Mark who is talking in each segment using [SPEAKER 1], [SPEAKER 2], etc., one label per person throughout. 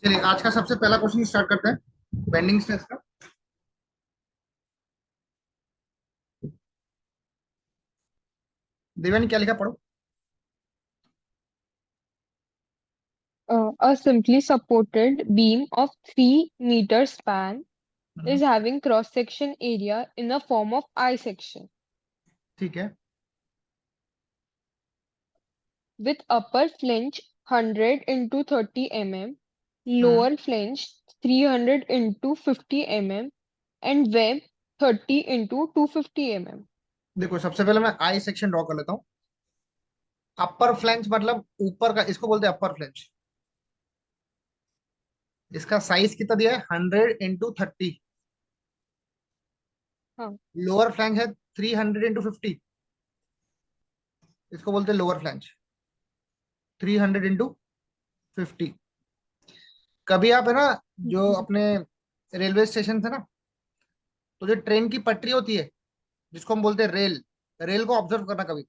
[SPEAKER 1] चलिए आज का सबसे पहला क्वेश्चन स्टार्ट करते हैं बेंडिंग स्ट्रेस का। देवानी क्या लिखा पढ़ो।
[SPEAKER 2] A simply supported beam of 3 meter span
[SPEAKER 1] hmm,
[SPEAKER 2] is having cross section area in the form of I section
[SPEAKER 1] ठीक है।
[SPEAKER 2] with upper flange 100 into 30 mm,
[SPEAKER 1] hmm,
[SPEAKER 2] lower flange 300 into 50 mm, and web 30 into 250 mm.
[SPEAKER 1] देखो सबसे पहले मैं I section draw कर लेता हूँ। अपर flange मतलब ऊपर का, इसको बोलते हैं अपर फ्लैंज। इसका साइज कितना दिया है 100 into 30।
[SPEAKER 2] हाँ।
[SPEAKER 1] लोअर फ्लैंज है 300 into 50। इसको बोलते हैं लोअर फ्लैंज 300 into 50। कभी आप है ना, जो
[SPEAKER 2] हम्म।
[SPEAKER 1] अपने रेलवे स्टेशन है ना, तो जो ट्रेन की पटरी होती है जिसको हम बोलते हैं रेल, रेल को ऑब्जर्व करना कभी।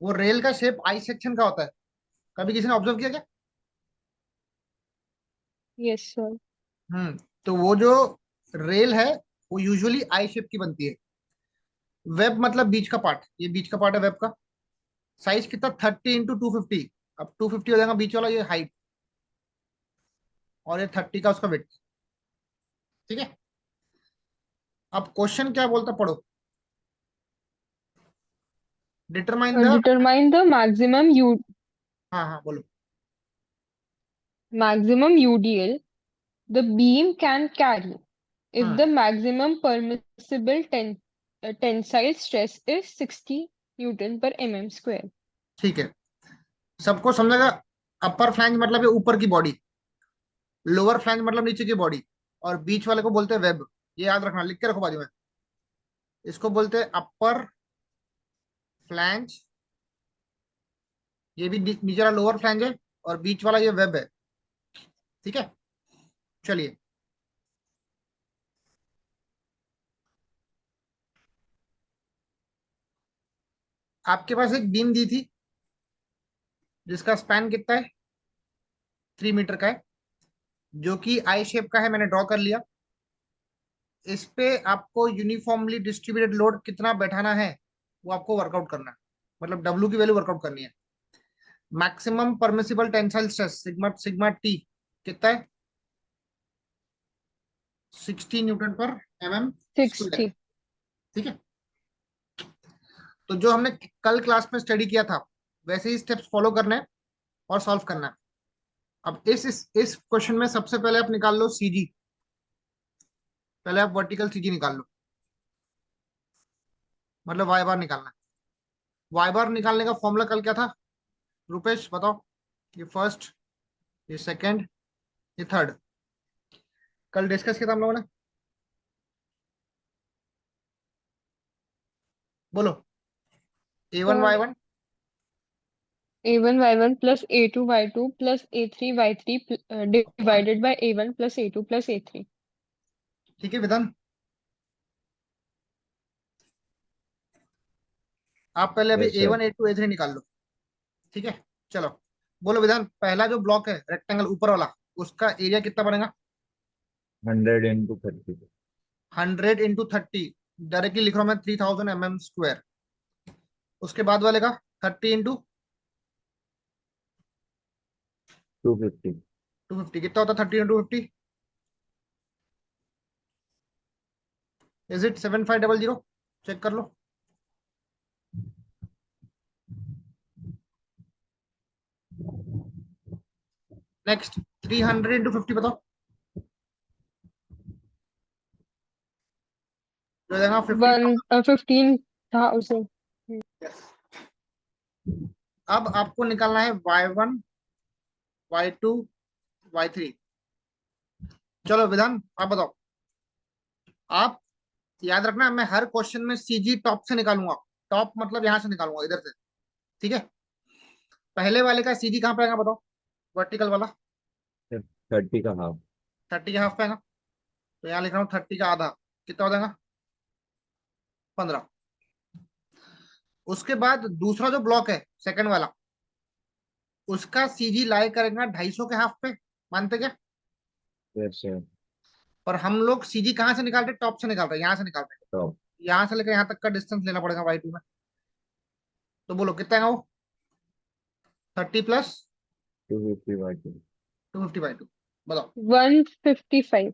[SPEAKER 1] वो रेल का शेप आई सेक्शन का होता है। कभी किसी ने ऑब्जर्व किया क्या?
[SPEAKER 2] Yes, sir.
[SPEAKER 1] तो वो जो रेल है वो यूजुअली आई शेप की बनती है। वेब मतलब बीच का पार्ट, ये बीच का पार्ट है वेब का। साइज कितना 30 into 250। अब 250 हो जाएगा बीच वाला, ये हाइट, और ये 30 का उसका वेट। ठीक है। अब क्वेश्चन क्या बोलता पढ़ो। Determine the.
[SPEAKER 2] Determine the
[SPEAKER 1] हाँ हाँ बोलो।
[SPEAKER 2] maximum UDL the beam can carry if
[SPEAKER 1] hmm
[SPEAKER 2] the maximum permissible tensile stress is 60 Newton per mm square.
[SPEAKER 1] ठीक है, सबको समझेगा। अपर फ्लैंज मतलब ये ऊपर की बॉडी, लोअर फ्लैंज मतलब नीचे की बॉडी, और बीच वाले को बोलते हैं वेब। ये याद रखना, लिख के रखो बाजू में। इसको बोलते हैं अपर फ्लैंज, ये भी नीचे वाला लोअर फ्लैंज है, और बीच वाला ये वेब है। ठीक है। चलिए, आपके पास एक बीम दी थी जिसका स्पैन कितना है, 3 मीटर का है, जो कि आई शेप का है, मैंने ड्रॉ कर लिया। इस पे आपको यूनिफॉर्मली डिस्ट्रीब्यूटेड लोड कितना बैठाना है वो आपको वर्कआउट करना है। मतलब डब्ल्यू की वैल्यू वर्कआउट करनी है। Maximum permissible tensile stress sigma sigma T कितना है, 60 न्यूटन पर mm स्क्वायर।
[SPEAKER 2] 60.
[SPEAKER 1] ठीक है। तो जो हमने कल क्लास में स्टडी किया था वैसे ही स्टेप्स फॉलो करना है और सॉल्व करना है। अब इस क्वेश्चन में सबसे पहले आप निकाल लो सीजी। पहले आप वर्टिकल सीजी निकाल लो, मतलब वाई बार निकालना है। वाई बार निकालने का फॉर्मूला कल क्या था, रुपेश बताओ। ये फर्स्ट, ये सेकंड, ये थर्ड, कल डिस्कस किया था हम लोगों ने। बोलो। A1 Y1।
[SPEAKER 2] A1 Y1 plus A2 Y2 plus A3 Y3 divided by A1 plus A2 plus A3.
[SPEAKER 1] ठीक है विधान, आप पहले अभी
[SPEAKER 3] yes sir.
[SPEAKER 1] A1 A2 A3 निकाल लो। ठीक है। चलो बोलो विधान, पहला जो ब्लॉक है रेक्टेंगल ऊपर वाला, उसका एरिया कितना बनेगा?
[SPEAKER 3] 100 into 30।
[SPEAKER 1] 100 into 30, डायरेक्टली लिख रहा हूं मैं 3000 mm स्क्वायर। उसके बाद वाले का
[SPEAKER 3] 250।
[SPEAKER 1] 30 into 250 कितना होता है? 30 into 50 इज इट 7500? चेक कर लो। नेक्स्ट 300 into 50 बताओ, जो देगा
[SPEAKER 2] 1
[SPEAKER 1] 15,000।
[SPEAKER 2] 15,000.
[SPEAKER 1] अब आपको निकालना है Y1 Y2 Y3। चलो विधान आप बताओ। आप याद रखना, मैं हर क्वेश्चन में सीजी टॉप से निकालूंगा। टॉप मतलब यहां से निकालूंगा, इधर से। ठीक है। पहले वाले का सीजी कहां पे आएगा बताओ, वर्टिकल वाला।
[SPEAKER 3] 30 का हाफ।
[SPEAKER 1] 30 के हाफ पे आएगा, तो यहाँ लिख रहा हूँ 30 का आधा। कितना हो जाएगा? 15। उसके बाद दूसरा जो ब्लॉक है सेकंड वाला, उसका सीजी लाई करेगा 250 के हाफ पे, मानते क्या?
[SPEAKER 3] Yes sir.
[SPEAKER 1] और हम लोग सीजी कहाँ से निकालते हैं? टॉप से निकालते हैं, यहाँ से निकालते हैं।
[SPEAKER 3] टॉप।
[SPEAKER 1] यहाँ से लेकर यहाँ तक का डिस्टेंस लेना पड़ेगा y2 में। तो बोलो कितना है वो? 30 प्लस
[SPEAKER 3] 250/2।
[SPEAKER 1] 250/2। बताओ।
[SPEAKER 2] 155।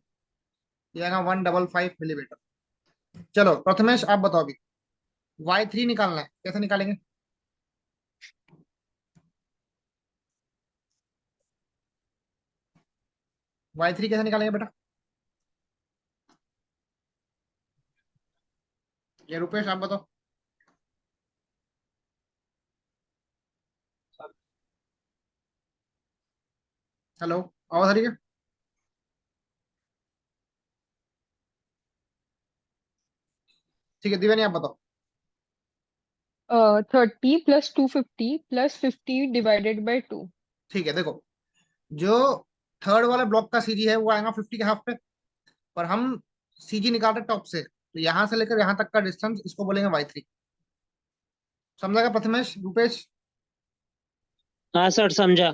[SPEAKER 1] ये आएगा 155 मिलीमीटर। चलो प्रथमेश आप बताओ अभी। y3 निकालना है, कैसे निकालेंगे? y3 कैसे निकालेंगे बेटा? ये रुपेश आप बताओ। हेलो, आवाज आ रही है? ठीक है दिव्यानी आप बताओ।
[SPEAKER 2] 30 प्लस 250 प्लस 50 डिवाइडेड बाई 2।
[SPEAKER 1] ठीक है देखो, जो थर्ड वाले ब्लॉक का सीजी है वो आएगा 50 के हाफ पे। पर हम सीजी निकाल रहे टॉप से, तो यहाँ से लेकर यहाँ तक का डिस्टेंस इसको बोलेंगे y3। समझा क्या प्रथमेश रूपेश?
[SPEAKER 4] हाँ सर समझा।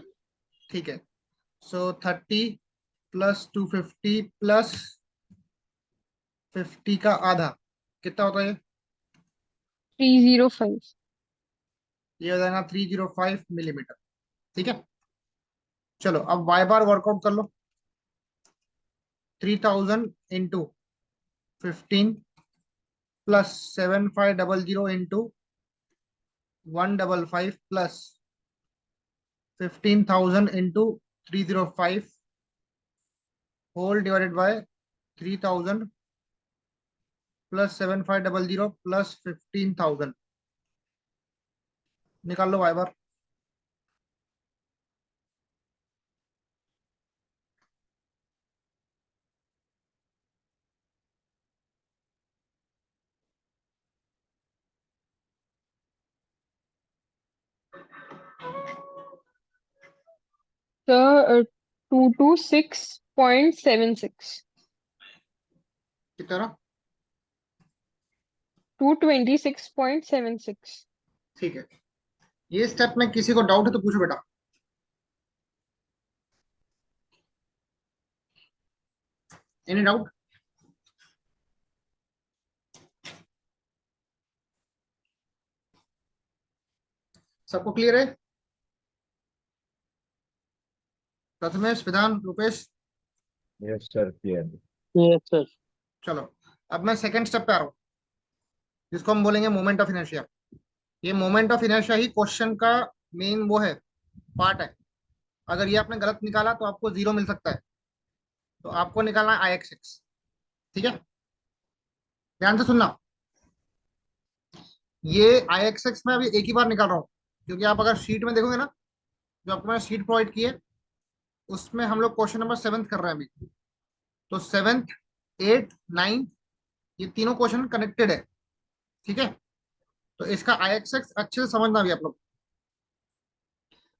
[SPEAKER 1] ठीक है। सो 30 प्लस 250 प्लस 50 का आधा कितना होता है?
[SPEAKER 2] 305।
[SPEAKER 1] ये हो जाएगा 305 मिलीमीटर। ठीक है। चलो अब y बार वर्कआउट कर लो। 3000 into 15 plus 7500 into 155 plus 15,000 into 305 whole divided by 3000 plus 7500 plus 15,000। निकाल लो y बार।
[SPEAKER 2] सर 226.76।
[SPEAKER 1] कितना?
[SPEAKER 2] 226.76।
[SPEAKER 1] ठीक है। ये स्टेप में किसी को डाउट है तो पूछो बेटा। Any doubt? सबको क्लियर है? प्रथमेश, विधान, Rupesh?
[SPEAKER 3] Yes sir clear.
[SPEAKER 4] Yes sir.
[SPEAKER 1] चलो अब मैं सेकंड स्टेप पे आ रहा हूँ, जिसको हम बोलेंगे मोमेंट ऑफ इनर्शिया। ये moment of inertia he question का मेन वो है, पार्ट है। अगर ये आपने गलत निकाला तो आपको जीरो मिल सकता है। तो आपको निकालना है I(x)। ठीक है, ध्यान से सुनना। ये I(x)x मैं अभी एक ही बार निकाल रहा हूँ, क्योंकि आप अगर शीट में देखोगे ना, जो आपको मैंने शीट प्रोवाइड की है, उसमें हम लोग क्वेश्चन नंबर 7 कर रहे हैं अभी। तो 7th 8th 9th ये तीनों क्वेश्चन कनेक्टेड है। ठीक है, तो इसका I(x)x अच्छे से समझना भी आप लोग।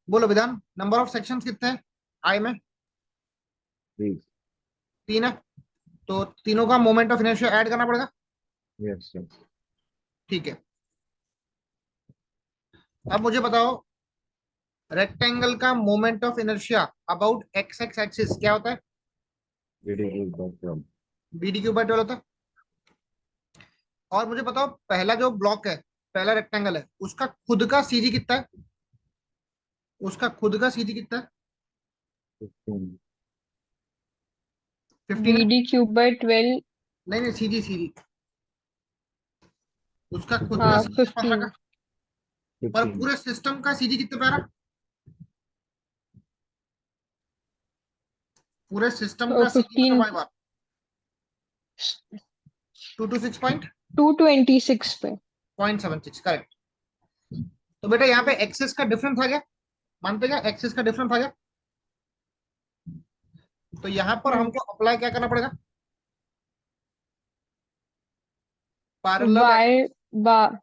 [SPEAKER 1] बोलो विधान, नंबर ऑफ सेक्शंस कितने हैं आई में?
[SPEAKER 3] प्लीज।
[SPEAKER 1] 3 है। तो तीनों का मोमेंट ऑफ इनर्शिया ऐड करना पड़ेगा।
[SPEAKER 3] Yes sir.
[SPEAKER 1] ठीक है। अब मुझे बताओ, रेक्टेंगल का moment of inertia about x x axis क्या होता है?
[SPEAKER 3] BD/12।
[SPEAKER 1] BD³/12 होता है। और मुझे बताओ, पहला जो ब्लॉक है, पहला रेक्टेंगल है, उसका खुद का सीजी कितना है? उसका खुद का सीजी कितना है?
[SPEAKER 3] 15।
[SPEAKER 1] 15 है।
[SPEAKER 2] BD³/12।
[SPEAKER 1] नहीं नहीं, सीजी सीजी उसका खुद का
[SPEAKER 2] हाँ
[SPEAKER 1] सीजी 15
[SPEAKER 2] 15।
[SPEAKER 1] का। पर
[SPEAKER 3] 15।
[SPEAKER 1] पूरे सिस्टम का सीजी कितने पे आ रहा? पूरे सिस्टम का सीजी मतलब
[SPEAKER 2] 15।
[SPEAKER 1] y बार 226.76।
[SPEAKER 2] 226 पे।
[SPEAKER 1] करेक्ट। तो बेटा यहाँ पे एक्सिस का डिफरेंस आ गया, मानते क्या एक्सिस का डिफरेंस आ गया? तो यहाँ पर हमको अप्लाई क्या करना पड़ेगा? Parallel
[SPEAKER 2] Y bar.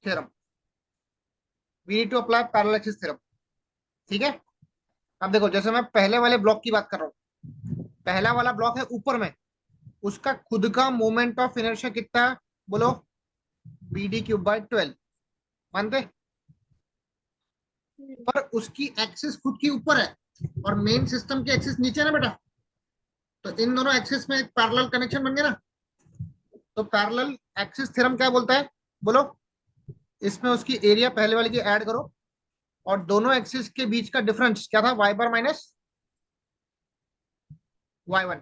[SPEAKER 1] Theorem. We need to apply parallel axis theorem. ठीक है। अब देखो, जैसे मैं पहले वाले ब्लॉक की बात कर रहा हूँ, पहला वाला ब्लॉक है ऊपर में, उसका खुद का मोमेंट ऑफ इनर्शिया कितना है? बोलो। BD³/12। मानते? पर उसकी एक्सिस खुद की ऊपर है, और मेन सिस्टम की एक्सिस नीचे है ना बेटा, तो इन दोनों एक्सिस में एक पैरेलल कनेक्शन बन गया ना। तो पैरेलल एक्सिस थ्योरम क्या बोलता है, बोलो। इसमें उसकी एरिया पहले वाले की ऐड करो, और दोनों एक्सिस के बीच का डिफरेंस क्या था, वाई बार माइनस y1,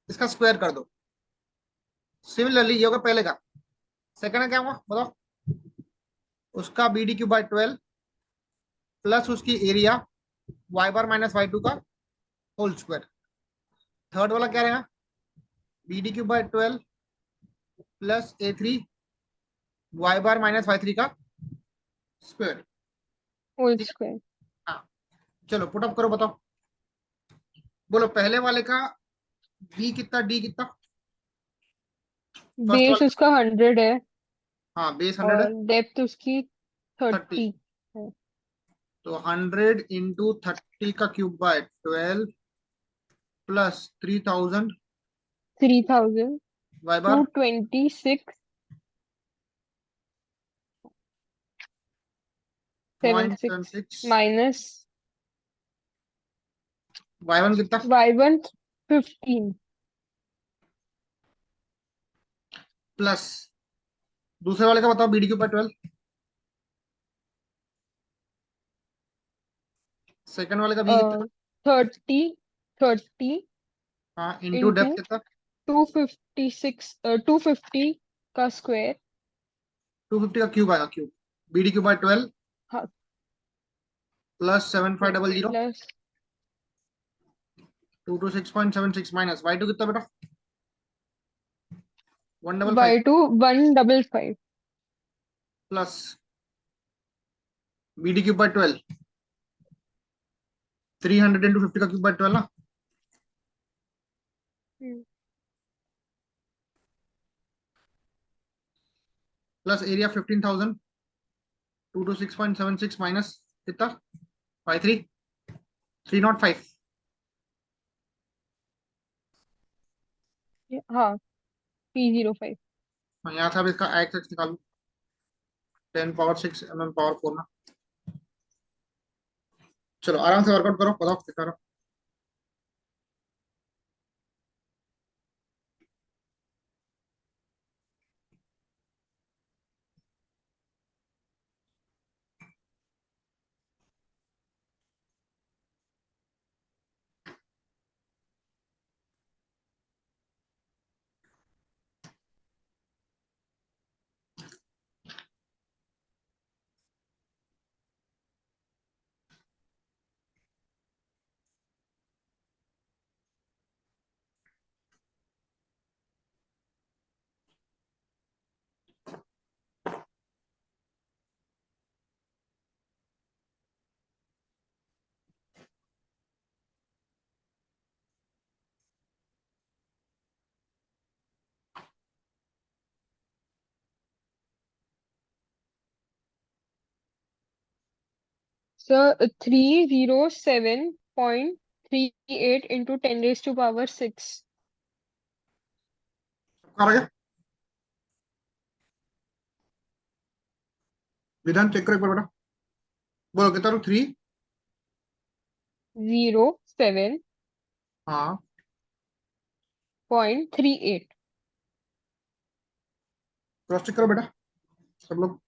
[SPEAKER 1] इसका स्क्वायर कर दो। सिमिलरली ये होगा पहले का। सेकंड क्या होगा बताओ, उसका B D Q by 12 plus उसकी area Y bar minus Y two का होल स्क्वायर। थर्ड वाला क्या रहेगा, B D Q by 12 plus A3 Y bar minus Y three का स्क्वायर।
[SPEAKER 2] होल
[SPEAKER 1] ठीक है,
[SPEAKER 2] स्क्वायर।
[SPEAKER 1] हाँ। चलो पुट अप करो, बताओ। बोलो पहले वाले का बी कितना, डी कितना, फर्स्ट
[SPEAKER 2] बेस
[SPEAKER 1] वाले का।
[SPEAKER 2] उसका 100 है
[SPEAKER 1] हाँ बेस 100 है,
[SPEAKER 2] और डेप्थ उसकी
[SPEAKER 1] 30।
[SPEAKER 2] 30 है।
[SPEAKER 1] तो 100 इंटू 30 का cube by 12 plus 3000
[SPEAKER 2] 3000
[SPEAKER 1] Y bar
[SPEAKER 2] 226
[SPEAKER 1] point
[SPEAKER 2] 76
[SPEAKER 1] 76
[SPEAKER 2] minus
[SPEAKER 1] y1 कितना
[SPEAKER 2] y1 15
[SPEAKER 1] प्लस दूसरे वाले का बताओ, बीडी के ऊपर 12, सेकंड वाले का बी कितना,
[SPEAKER 2] 30 30
[SPEAKER 1] हाँ इंटू
[SPEAKER 2] इंटू
[SPEAKER 1] डेप्थ कितना,
[SPEAKER 2] 256 250 का स्क्वायर।
[SPEAKER 1] 250 का क्यूब आएगा, क्यूब बीडी के ऊपर 12
[SPEAKER 2] हाँ
[SPEAKER 1] प्लस 7500
[SPEAKER 2] प्लस
[SPEAKER 1] 226.76 माइनस y2 कितना बेटा 155
[SPEAKER 2] y2 155
[SPEAKER 1] प्लस बीडी के ऊपर 12 300 इंटू 50 का क्यूब बाय 12 ना, प्लस एरिया 15,000 226.76 माइनस कितना 53 305।
[SPEAKER 2] हाँ P05।
[SPEAKER 1] यहाँ से अब इसका एक्स एक्स निकालो, 10 पावर 6 पावर 4 ना। चलो आराम से वर्कआउट करो, बताओ कितना रहा।
[SPEAKER 2] Sir 307.38 into 10⁻⁶।
[SPEAKER 1] आ गया विधान, चेक करो एक बार बेटा, बोलो कितना 3,
[SPEAKER 2] 07.38
[SPEAKER 1] हाँ क्रॉस चेक करो बेटा सब लोग।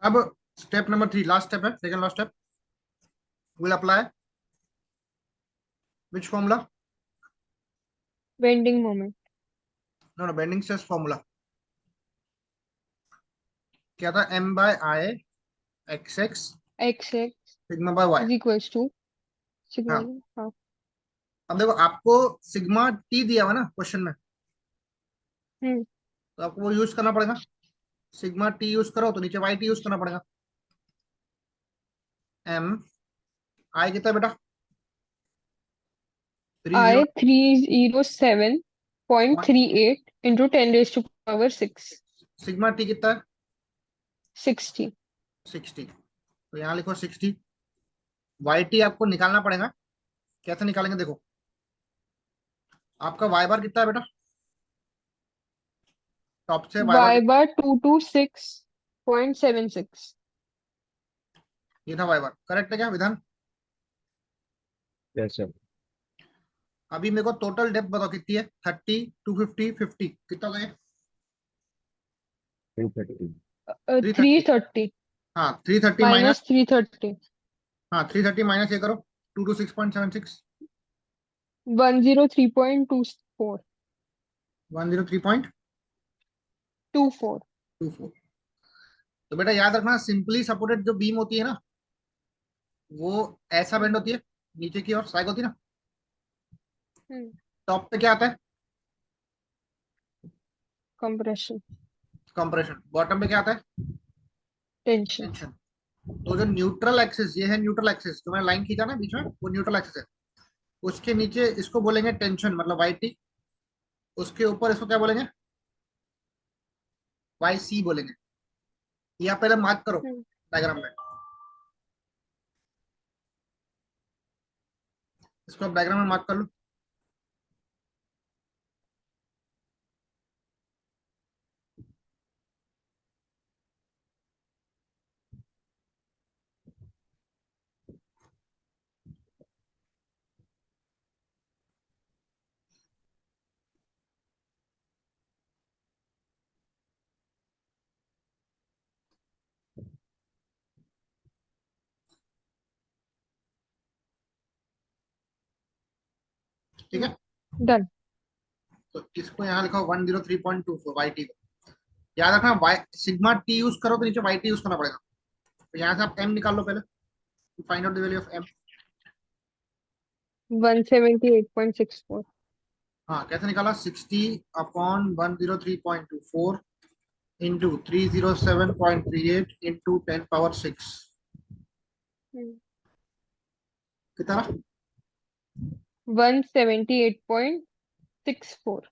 [SPEAKER 1] अब स्टेप नंबर 3 लास्ट स्टेप है, second last step, will apply which formula,
[SPEAKER 2] bending moment.
[SPEAKER 1] No no bending stress formula क्या था, m by I X X
[SPEAKER 2] x
[SPEAKER 1] sigma by Y.
[SPEAKER 2] Is equals to sigma.
[SPEAKER 1] हाँ
[SPEAKER 2] हाँ
[SPEAKER 1] अब देखो आपको sigma T दिया हुआ ना क्वेश्चन में,
[SPEAKER 2] हम्म
[SPEAKER 1] तो आपको वो यूज करना पड़ेगा। सिग्मा टी यूज करो तो नीचे वाई टी यूज करना पड़ेगा। एम आई कितना बेटा
[SPEAKER 2] I
[SPEAKER 1] 30
[SPEAKER 2] 307.38 इंटू 10⁻⁶।
[SPEAKER 1] सिग्मा टी कितना है
[SPEAKER 2] 60।
[SPEAKER 1] 60, तो यहाँ लिखो 60। वाई टी आपको निकालना पड़ेगा, कैसे निकालेंगे देखो, आपका वाई बार कितना है बेटा, टॉप से वाई बार
[SPEAKER 2] y बार 226 0.76.
[SPEAKER 1] ये था वाई बार। करेक्ट है क्या विधान?
[SPEAKER 3] Yes, sir.
[SPEAKER 1] अभी मेरे को टोटल डेप्थ बताओ कितनी है? 30, 250, 50 कितना हो गया?
[SPEAKER 3] 330.
[SPEAKER 1] 330।
[SPEAKER 2] 330
[SPEAKER 1] हाँ 330
[SPEAKER 2] minus
[SPEAKER 1] माइनस,
[SPEAKER 2] 330.
[SPEAKER 1] हाँ 330 माइनस ये करो, 226.76,
[SPEAKER 2] 103.24.
[SPEAKER 1] 103.24।
[SPEAKER 2] 24.
[SPEAKER 1] तो बेटा याद रखना, सिंपली सपोर्टेड जो बीम होती है ना, वो ऐसा बेंड होती है, नीचे की ओर साइड होती है ना। टॉप पे क्या आता है?
[SPEAKER 2] Compression.
[SPEAKER 1] कंप्रेशन। बॉटम पे क्या आता है?
[SPEAKER 2] Tension.
[SPEAKER 1] टेंशन। तो जो न्यूट्रल एक्सिस, ये है न्यूट्रल एक्सिस, जो मैंने लाइन खींचा ना बीच में, वो न्यूट्रल एक्सिस है। उसके नीचे इसको बोलेंगे टेंशन, मतलब वाई टी। उसके ऊपर इसको क्या बोलेंगे? वाई सी बोलेंगे। ये आप पहले मार्क करो
[SPEAKER 2] Hmm.
[SPEAKER 1] डायग्राम में, इसको आप डायग्राम में मार्क कर लो। ठीक है,
[SPEAKER 2] Done.
[SPEAKER 1] तो इसको यहाँ लिखा 103.24 वाई टी को। याद रखना वाई सिग्मा टी यूज करो तो नीचे वाई टी यूज करना पड़ेगा। तो यहाँ से आप एम निकाल लो पहले, find out the value of M.
[SPEAKER 2] 178.64.
[SPEAKER 1] हाँ कैसे निकाला? 60/103.24 इंटू 307.38 इंटू 10⁻6।
[SPEAKER 2] Hmm.
[SPEAKER 1] कितना?
[SPEAKER 2] 178.64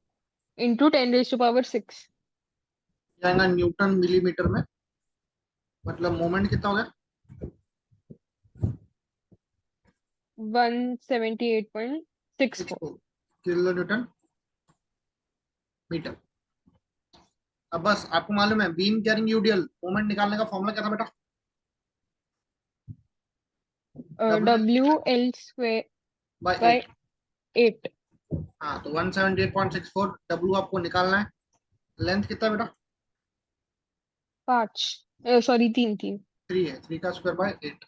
[SPEAKER 2] into 10⁻6.
[SPEAKER 1] जाएगा न्यूटन मिलीमीटर में, मतलब मोमेंट कितना हो गया?
[SPEAKER 2] 178.64.
[SPEAKER 1] 64 किलो न्यूटन मीटर। अब बस आपको मालूम है बीम कैरिंग यूडीएल मोमेंट निकालने का फॉर्मूला क्या था बेटा? W
[SPEAKER 2] WL square
[SPEAKER 1] by
[SPEAKER 2] by
[SPEAKER 1] 8।
[SPEAKER 2] 8.
[SPEAKER 1] हाँ तो 178.64 डब्ल्यू आपको निकालना है। लेंथ कितना बेटा?
[SPEAKER 2] 5. सॉरी 3.
[SPEAKER 1] 3 है, 3 का स्क्वायर बाय 8।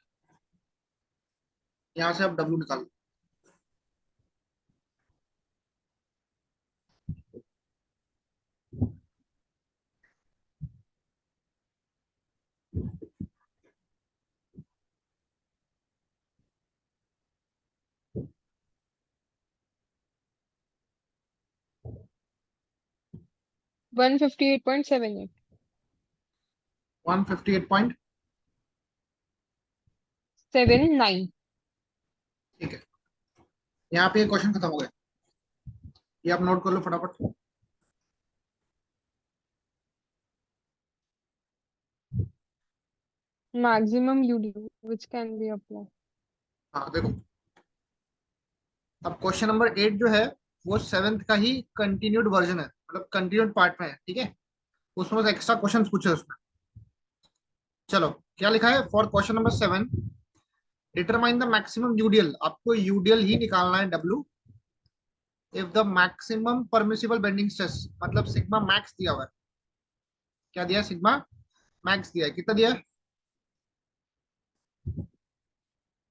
[SPEAKER 1] यहाँ से आप डब्ल्यू निकालो।
[SPEAKER 2] One 158.78.
[SPEAKER 1] 158
[SPEAKER 2] 79.
[SPEAKER 1] ठीक है, यहाँ पे क्वेश्चन खत्म हो गया। ये आप नोट कर लो फटाफट।
[SPEAKER 2] Maximum UD which can be applied.
[SPEAKER 1] हाँ देखो, अब क्वेश्चन नंबर 8 जो है वो सेवेंथ का ही कंटिन्यूड वर्जन है, मतलब कंटिन्यूड पार्ट में है। ठीक है, उसमें बस एक्स्ट्रा क्वेश्चन पूछे उसमें। चलो क्या लिखा है for question number 7, determine the maximum UDL. आपको यूडीएल ही निकालना है W if the maximum permissible bending stress, मतलब सिग्मा मैक्स दिया हुआ है। क्या दिया है? सिग्मा मैक्स दिया है। कितना दिया है?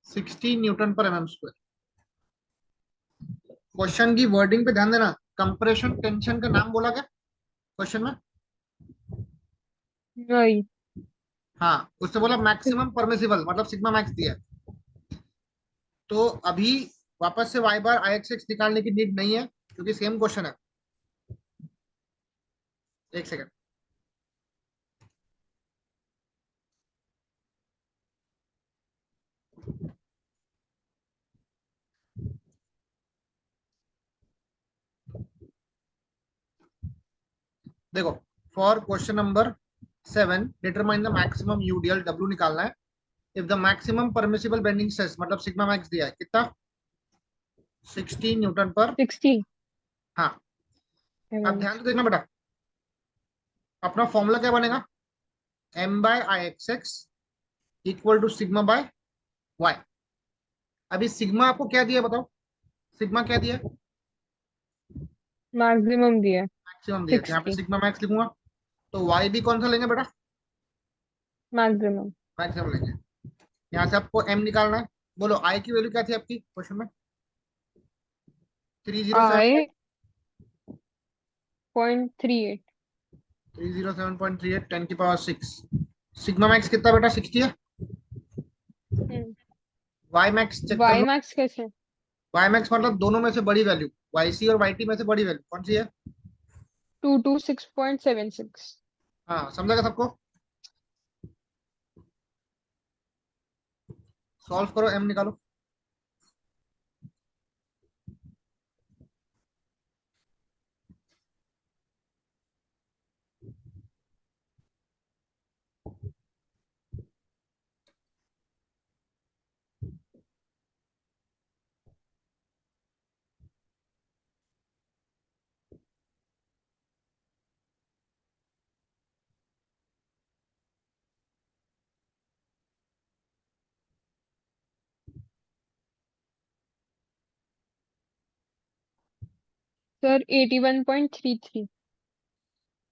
[SPEAKER 1] 60 न्यूटन पर एमएम स्क्वायर। क्वेश्चन की वर्डिंग पे ध्यान देना, कंप्रेशन टेंशन का नाम बोला क्या क्वेश्चन में?
[SPEAKER 2] Right.
[SPEAKER 1] हाँ, उससे बोला मैक्सिमम परमिसिबल, मतलब सिग्मा मैक्स दिया है। तो अभी वापस से वाई बार आई एक्स एक्स निकालने की नीड नहीं है, क्योंकि सेम क्वेश्चन है। एक सेकंड, देखो for question number 7 determine the maximum UDL, W निकालना है if the maximum permissible bending stress, मतलब सिग्मा मैक्स दिया है कितना? 60 न्यूटन पर।
[SPEAKER 2] 16.
[SPEAKER 1] हाँ, अब
[SPEAKER 2] mm.
[SPEAKER 1] ध्यान से देखना बेटा, अपना फॉर्मूला क्या बनेगा? m by I X X equal to sigma by Y. अभी सिग्मा आपको क्या दिया बताओ, सिग्मा क्या दिया?
[SPEAKER 2] मैक्सिमम दिया
[SPEAKER 1] मैक्सिमम दिया, तो यहाँ पे
[SPEAKER 2] 60
[SPEAKER 1] सिग्मा मैक्स लिखूंगा। तो वाई भी कौन सा लेंगे बेटा?
[SPEAKER 2] मैक्सिमम।
[SPEAKER 1] मैक्सिमम लेंगे। यहाँ से आपको एम निकालना है। बोलो आई की वैल्यू क्या थी आपकी क्वेश्चन में? 307
[SPEAKER 2] I 0.38।
[SPEAKER 1] 307.38 10 की पावर 6। सिग्मा मैक्स कितना बेटा? 60 है। वाई मैक्स चेक कर
[SPEAKER 2] वाई
[SPEAKER 1] लो।
[SPEAKER 2] मैक्स कैसे?
[SPEAKER 1] वाई मैक्स मतलब दोनों में से बड़ी वैल्यू, वाई सी और वाई टी में से बड़ी वैल्यू कौन सी है?
[SPEAKER 2] 226.76।
[SPEAKER 1] हाँ समझेगा सबको? सॉल्व करो, एम निकालो।
[SPEAKER 2] सर 81.33।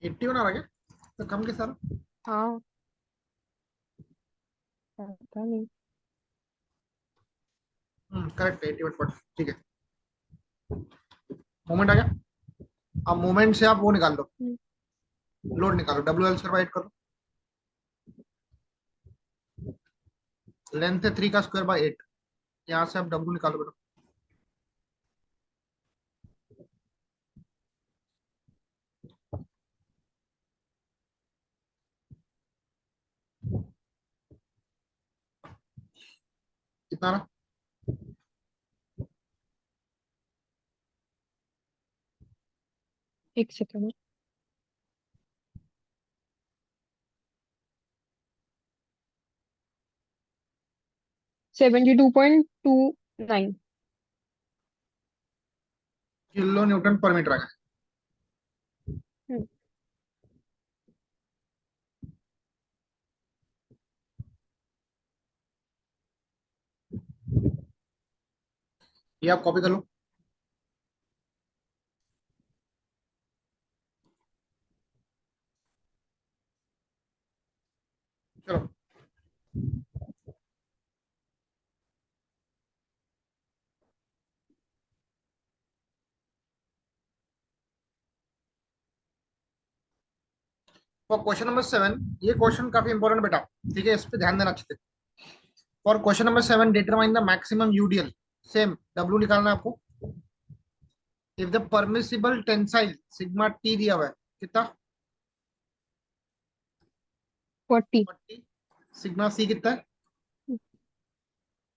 [SPEAKER 1] 80 बना रहा क्या? तो कम के सारा।
[SPEAKER 2] हाँ पता नहीं।
[SPEAKER 1] करेक्ट है 81 ठीक है। मोमेंट आ गया। अब मोमेंट से आप वो निकाल लो,
[SPEAKER 2] हम्म,
[SPEAKER 1] लोड निकालो, डब्ल्यू एल स्क्वायर करो। लेंथ है 3 का स्क्वायर बाय 8। यहाँ से आप डब्ल्यू निकालो बेटा। कितना ना?
[SPEAKER 2] एक सेकंड। 72.29।
[SPEAKER 1] किलो न्यूटन पर मीटर आ गया। ये आप कॉपी कर लो। चलो फॉर क्वेश्चन नंबर 7, ये क्वेश्चन काफी इंपॉर्टेंट बेटा, ठीक है, इस पे ध्यान देना अच्छे से। For question number 7 determine the maximum UDL. Same W निकालना है आपको। If the permissible tensile sigma T दिया हुआ है कितना?
[SPEAKER 2] 40।
[SPEAKER 1] 40। सिग्मा सी कितना है?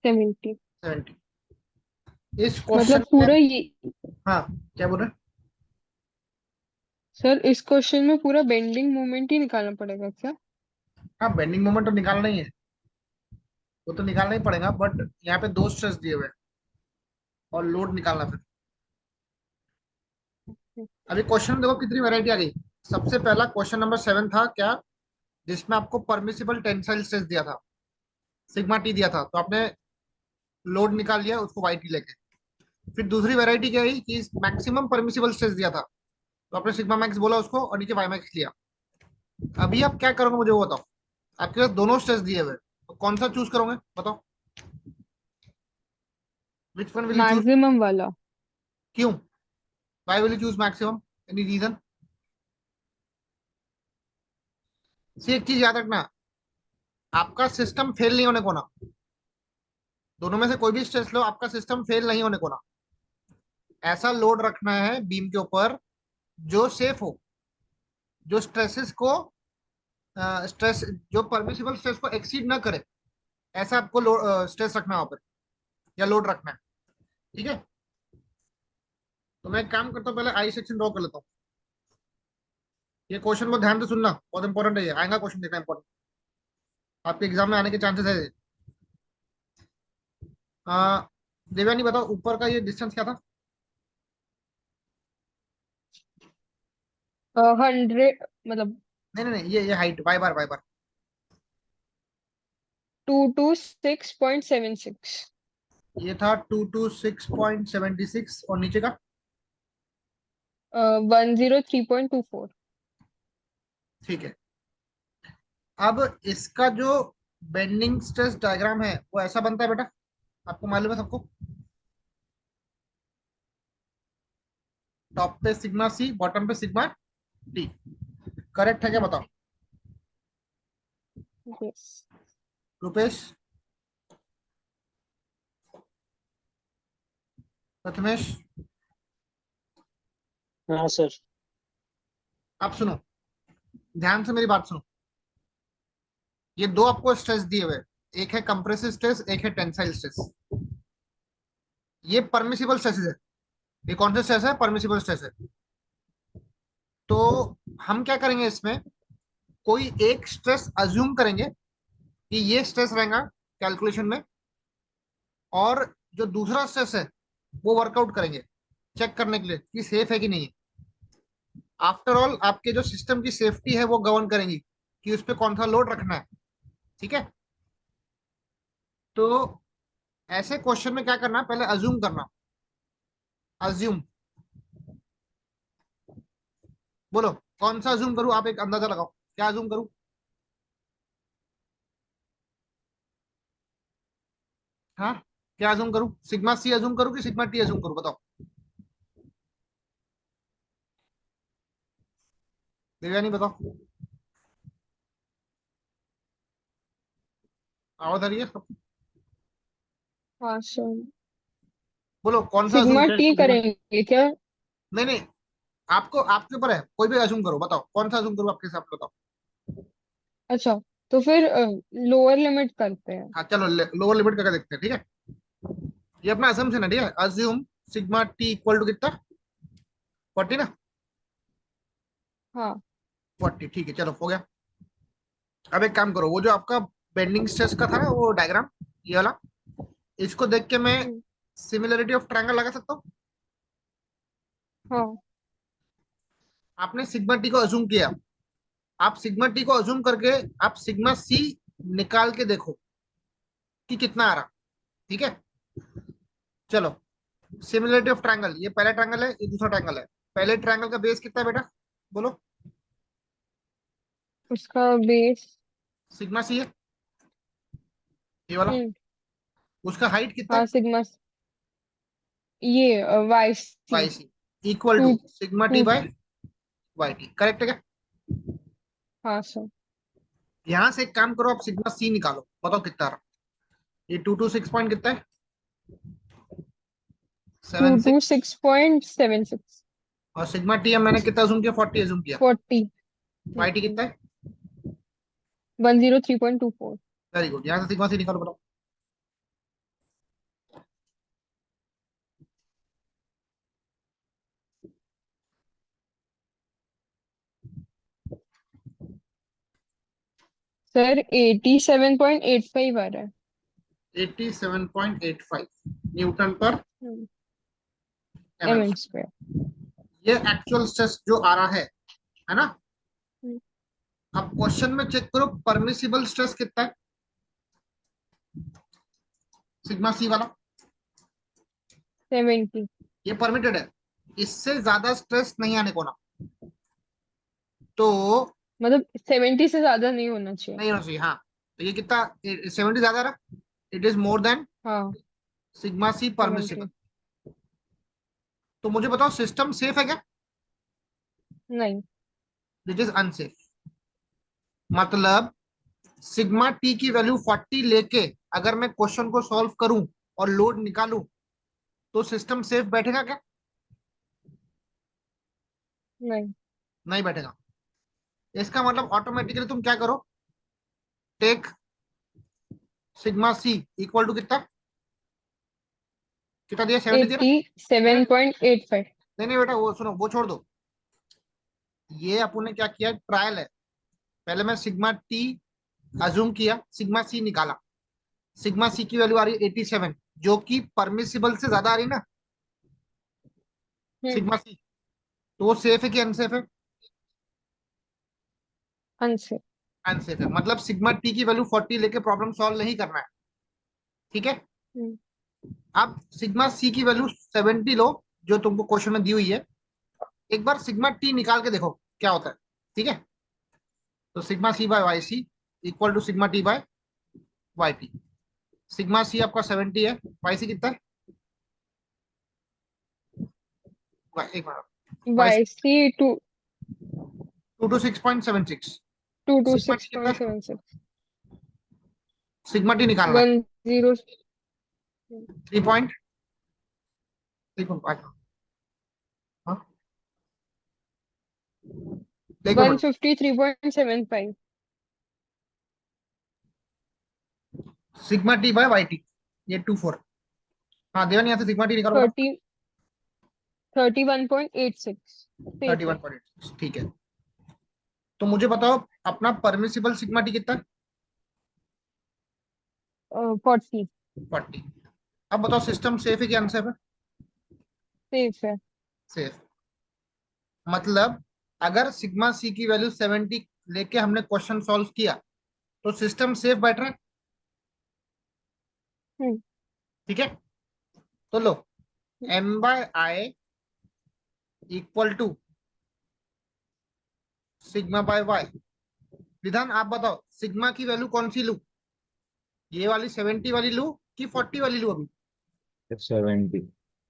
[SPEAKER 2] 70।
[SPEAKER 1] 70। इस
[SPEAKER 2] मतलब
[SPEAKER 1] क्वेश्चन में,
[SPEAKER 2] पूरा ये।
[SPEAKER 1] हाँ क्या बोल रहे हैं?
[SPEAKER 2] सर इस क्वेश्चन में पूरा बेंडिंग मोमेंट ही निकालना पड़ेगा क्या?
[SPEAKER 1] हाँ बेंडिंग मोमेंट तो निकालना ही है, वो तो निकालना ही पड़ेगा, बट यहाँ पे दो स्ट्रेस दिए हुए हैं और लोड निकालना फिर। अभी क्वेश्चन में देखो कितनी वैरायटी आ गई। सबसे पहला क्वेश्चन नंबर 7 था क्या, जिसमें आपको परमिसिबल टेंसाइल स्ट्रेस दिया था, सिग्मा टी दिया था, तो आपने लोड निकाल लिया उसको वाई टी लेके। फिर दूसरी वैरायटी क्या है कि मैक्सिमम परमिसिबल स्ट्रेस दिया था, तो आपने सिग्मा मैक्स बोला उसको और नीचे वाई मैक्स लिया। अभी आप क्या करोगे मुझे वो बताओ। आपके पास दोनों स्ट्रेस दिए हुए हैं, तो कौन सा चूज करोगे बताओ? Which one will you choose?
[SPEAKER 2] Maximum वाला।
[SPEAKER 1] क्यों? Why will you choose maximum? Any reason? See एक चीज याद रखना, आपका सिस्टम फेल नहीं होने को ना। दोनों में से कोई भी स्ट्रेस लो, आपका सिस्टम फेल नहीं होने को ना। ऐसा लोड रखना है बीम के ऊपर जो सेफ हो, जो स्ट्रेसेस को स्ट्रेस, जो परमिसिबल स्ट्रेस को एक्सीड ना करे, ऐसा आपको स्ट्रेस रखना है वहां पर, या लोड रखना है। ठीक है, तो मैं एक काम करता हूँ, पहले आई सेक्शन ड्रॉ कर लेता हूँ। ये क्वेश्चन को ध्यान से सुनना, बहुत इंपॉर्टेंट है, ये आएगा क्वेश्चन, देखना इंपॉर्टेंट, आपके एग्जाम में आने के चांसेस है। देवयानी बताओ ऊपर का ये डिस्टेंस क्या था?
[SPEAKER 2] 100 मतलब।
[SPEAKER 1] नहीं नहीं नहीं, ये हाइट, वाई बार वाई बार।
[SPEAKER 2] 226.76।
[SPEAKER 1] ये था 226.76 और नीचे का
[SPEAKER 2] 103.24।
[SPEAKER 1] ठीक है। अब इसका जो बेंडिंग स्ट्रेस डायग्राम है वो ऐसा बनता है बेटा, आपको मालूम है सबको? टॉप पे सिग्मा सी, बॉटम पे सिग्मा टी। करेक्ट है क्या बताओ?
[SPEAKER 2] यस।
[SPEAKER 1] रुपेश, प्रथमेश,
[SPEAKER 4] हाँ सर।
[SPEAKER 1] आप सुनो, ध्यान से मेरी बात सुनो। ये दो आपको स्ट्रेस दिए हुए, एक है कंप्रेसिव स्ट्रेस, एक है टेंसाइल स्ट्रेस। ये परमिसिबल स्ट्रेसेस है। ये कौन सा स्ट्रेस है? परमिसिबल स्ट्रेस है। तो हम क्या करेंगे इसमें, कोई एक स्ट्रेस अज्यूम करेंगे कि ये स्ट्रेस रहेगा कैलकुलेशन में, और जो दूसरा स्ट्रेस है वो वर्कआउट करेंगे चेक करने के लिए कि सेफ है कि नहीं है। आफ्टर ऑल आपके जो सिस्टम की सेफ्टी है वो गवर्न करेंगी कि उस पर कौन सा लोड रखना है। ठीक है? तो ऐसे क्वेश्चन में क्या करना, पहले अज्यूम करना। अज्यूम, बोलो कौन सा अज्यूम करूं, आप एक अंदाजा लगाओ, क्या अज्यूम करूं? हाँ, क्या अज्यूम करूं? सिग्मा सी अज्यूम करूं कि सिग्मा टी अज्यूम करूं, बताओ। देवयानी बताओ, आवाज आ रही है सबको?
[SPEAKER 2] हाँ सर।
[SPEAKER 1] बोलो कौन सा assume.
[SPEAKER 2] Sigma
[SPEAKER 4] sir
[SPEAKER 2] T
[SPEAKER 4] sigma.
[SPEAKER 2] करेंगे क्या?
[SPEAKER 1] नहीं नहीं, आपको आपके ऊपर है, कोई भी अज्यूम करो, बताओ कौन सा अज्यूम करूं आपके हिसाब से, बताओ।
[SPEAKER 2] अच्छा, तो फिर लोअर लिमिट करते हैं।
[SPEAKER 1] हाँ चलो, लोअर लिमिट करके देखते हैं, ठीक है? ये अपना असम्पशन है, ठीक है? Assume sigma T equal to कितना? 40 ना?
[SPEAKER 2] हाँ।
[SPEAKER 1] 40, ठीक है, चलो हो गया। अब एक काम करो, वो जो आपका बेंडिंग स्ट्रेस का था ना वो डायग्राम, ये वाला, इसको देख के मैं
[SPEAKER 2] हम्म,
[SPEAKER 1] सिमिलरिटी ऑफ ट्रायंगल लगा सकता हूँ।
[SPEAKER 2] हाँ।
[SPEAKER 1] आपने सिग्मा टी को अज्यूम किया, आप सिग्मा टी को अज्यूम करके आप सिग्मा सी निकाल के देखो कि कितना आ रहा। ठीक है? चलो, सिमिलरिटी ऑफ ट्रायंगल, ये पहला ट्रायंगल है, ये दूसरा ट्रायंगल है। पहले ट्रायंगल का बेस कितना है बेटा, बोलो?
[SPEAKER 2] उसका बेस।
[SPEAKER 1] सिग्मा सी है, ये वाला।
[SPEAKER 2] हम्म।
[SPEAKER 1] उसका हाइट कितना
[SPEAKER 2] हाँ,
[SPEAKER 1] है?
[SPEAKER 2] सिग्मा। ये Y C.
[SPEAKER 1] Y C equal to
[SPEAKER 2] to
[SPEAKER 1] sigma T
[SPEAKER 2] two
[SPEAKER 1] by Y T. Correct है क्या?
[SPEAKER 2] हाँ सर।
[SPEAKER 1] यहां से एक काम करो, आप सिग्मा सी निकालो, बताओ कितना आ रहा। ये 226 पॉइंट कितना है?
[SPEAKER 2] Two
[SPEAKER 1] seven
[SPEAKER 2] two
[SPEAKER 1] six
[SPEAKER 2] 6.76।
[SPEAKER 1] और सिग्मा टी हम मैंने कितना अज्यूम किया? 40 अज्यूम किया।
[SPEAKER 2] 40।
[SPEAKER 1] वाई टी कितना है?
[SPEAKER 2] 103.24।
[SPEAKER 1] वेरी गुड, यहाँ से सिग्मा सी निकालो, बताओ।
[SPEAKER 2] सर 87.85 आ रहा है।
[SPEAKER 1] 87.85 न्यूटन पर
[SPEAKER 2] एम
[SPEAKER 1] एमएम।
[SPEAKER 2] M square.
[SPEAKER 1] ये एक्चुअल स्ट्रेस जो आ रहा है ना? अब क्वेश्चन में चेक करो परमिसिबल स्ट्रेस कितना है, सिग्मा सी वाला।
[SPEAKER 2] 70।
[SPEAKER 1] ये परमिटेड है, इससे ज्यादा स्ट्रेस नहीं आने को ना। तो
[SPEAKER 2] मतलब 70 से ज्यादा नहीं होना चाहिए।
[SPEAKER 1] नहीं होना चाहिए, हाँ। तो ये कितना, 70 ज्यादा रहा, इट इज मोर देन
[SPEAKER 2] हाँ।
[SPEAKER 1] Sigma C
[SPEAKER 2] 70।
[SPEAKER 1] परमिसिबल। तो मुझे बताओ सिस्टम सेफ है क्या?
[SPEAKER 2] नहीं।
[SPEAKER 1] It is unsafe. मतलब सिग्मा टी की वैल्यू 40 लेके अगर मैं क्वेश्चन को सॉल्व करूं और लोड निकालूं तो सिस्टम सेफ बैठेगा क्या?
[SPEAKER 2] नहीं।
[SPEAKER 1] नहीं बैठेगा। इसका मतलब ऑटोमेटिकली तुम क्या करो, take sigma C equal to कितना, कितना दिया? 70 दिया ना?
[SPEAKER 2] 87.85।
[SPEAKER 1] नहीं नहीं बेटा, वो सुनो, वो छोड़ दो। ये अपन ने क्या किया, ट्रायल है। पहले मैं सिग्मा टी अज्यूम किया, सिग्मा सी निकाला। सिग्मा सी की वैल्यू आ रही है 87, जो कि परमिसिबल से ज्यादा आ रही है ना,
[SPEAKER 2] हम्म।
[SPEAKER 1] Sigma C. तो वो सेफ है कि अनसेफ है?
[SPEAKER 2] आंसर।
[SPEAKER 1] अनसेफ है, मतलब सिग्मा टी की वैल्यू 40 लेके प्रॉब्लम सॉल्व नहीं करना है, ठीक है।
[SPEAKER 2] हम्म,
[SPEAKER 1] आप सिग्मा सी की वैल्यू 70 लो, जो तुमको क्वेश्चन में दी हुई है। एक बार सिग्मा टी निकाल के देखो क्या होता है, ठीक है। तो sigma C by Y C equal to sigma T by Y T. Sigma C आपका 70 है, वाई सी कितना है? एक minute, Y C
[SPEAKER 2] YC 2
[SPEAKER 1] 226.76।
[SPEAKER 2] 2 to
[SPEAKER 1] sigma T कितना है?
[SPEAKER 2] 6.76
[SPEAKER 1] सिग्मा टी निकालना है
[SPEAKER 2] 10
[SPEAKER 1] 3 पॉइंट, एक मिनट, हाँ एक minute.
[SPEAKER 2] 153.75
[SPEAKER 1] sigma T by Y T, ये 24। हाँ देवन, यहाँ से सिग्मा टी निकालो बेटा।
[SPEAKER 2] 30 31.86 सेफ है।
[SPEAKER 1] 31.86, ठीक है। तो मुझे बताओ अपना परमिसिबल सिग्मा टी कितना है?
[SPEAKER 2] 40
[SPEAKER 1] 40। अब बताओ सिस्टम सेफ है कि अनसेफ है?
[SPEAKER 2] सेफ है।
[SPEAKER 1] सेफ। मतलब अगर सिग्मा सी की वैल्यू 70 लेके हमने क्वेश्चन सॉल्व किया तो सिस्टम सेफ बैठ रहा है,
[SPEAKER 2] हम्म,
[SPEAKER 1] ठीक है। तो लो, M by I equal to sigma by Y. Vidhan आप बताओ सिग्मा की वैल्यू कौन सी लूं, ये वाली 70 वाली लूं कि 40 वाली लूं अभी?
[SPEAKER 3] 70।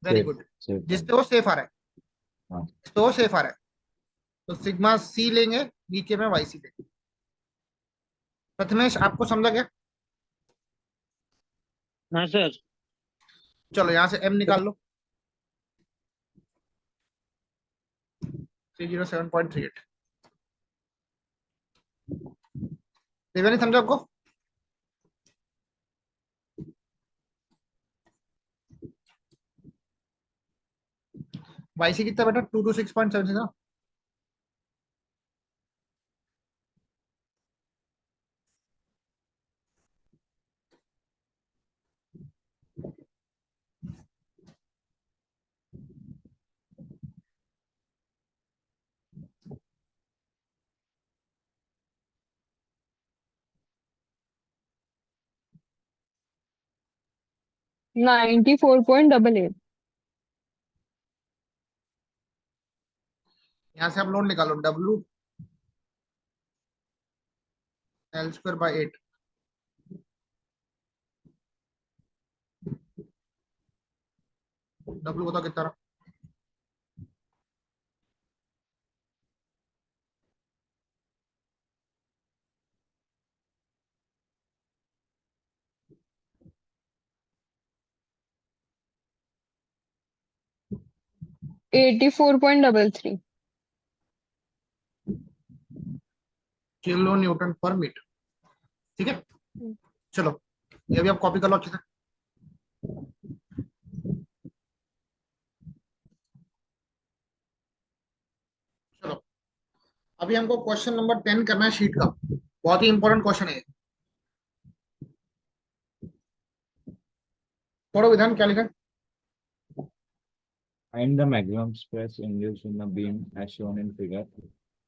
[SPEAKER 1] Very
[SPEAKER 3] safe.
[SPEAKER 1] गुड,
[SPEAKER 3] सेफ है।
[SPEAKER 1] जिससे वो सेफ आ रहा है,
[SPEAKER 3] हाँ।
[SPEAKER 1] जिससे वो सेफ आ रहा है। तो सिग्मा सी लेंगे, नीचे में वाई सी लेंगे। प्रथमेश आपको समझा गया?
[SPEAKER 4] हाँ सर।
[SPEAKER 1] चलो यहाँ से एम निकाल लो, 307.38। देवे नहीं समझा आपको? वाई सी कितना बेटा? 226.76 ना।
[SPEAKER 2] $94.88
[SPEAKER 1] यहाँ से आप लोड निकालो, W L square by 8। W बताओ कितना रहा?
[SPEAKER 2] $84.33
[SPEAKER 1] किलो न्यूटन पर मीटर, ठीक है। चलो ये भी आप कॉपी कर लो अच्छे से। चलो अभी हमको क्वेश्चन नंबर 10 करना है शीट का, बहुत ही इंपॉर्टेंट क्वेश्चन है। पढ़ो विधान, क्या लिखा है?
[SPEAKER 3] Find the maximum stress induced in a beam as shown in figure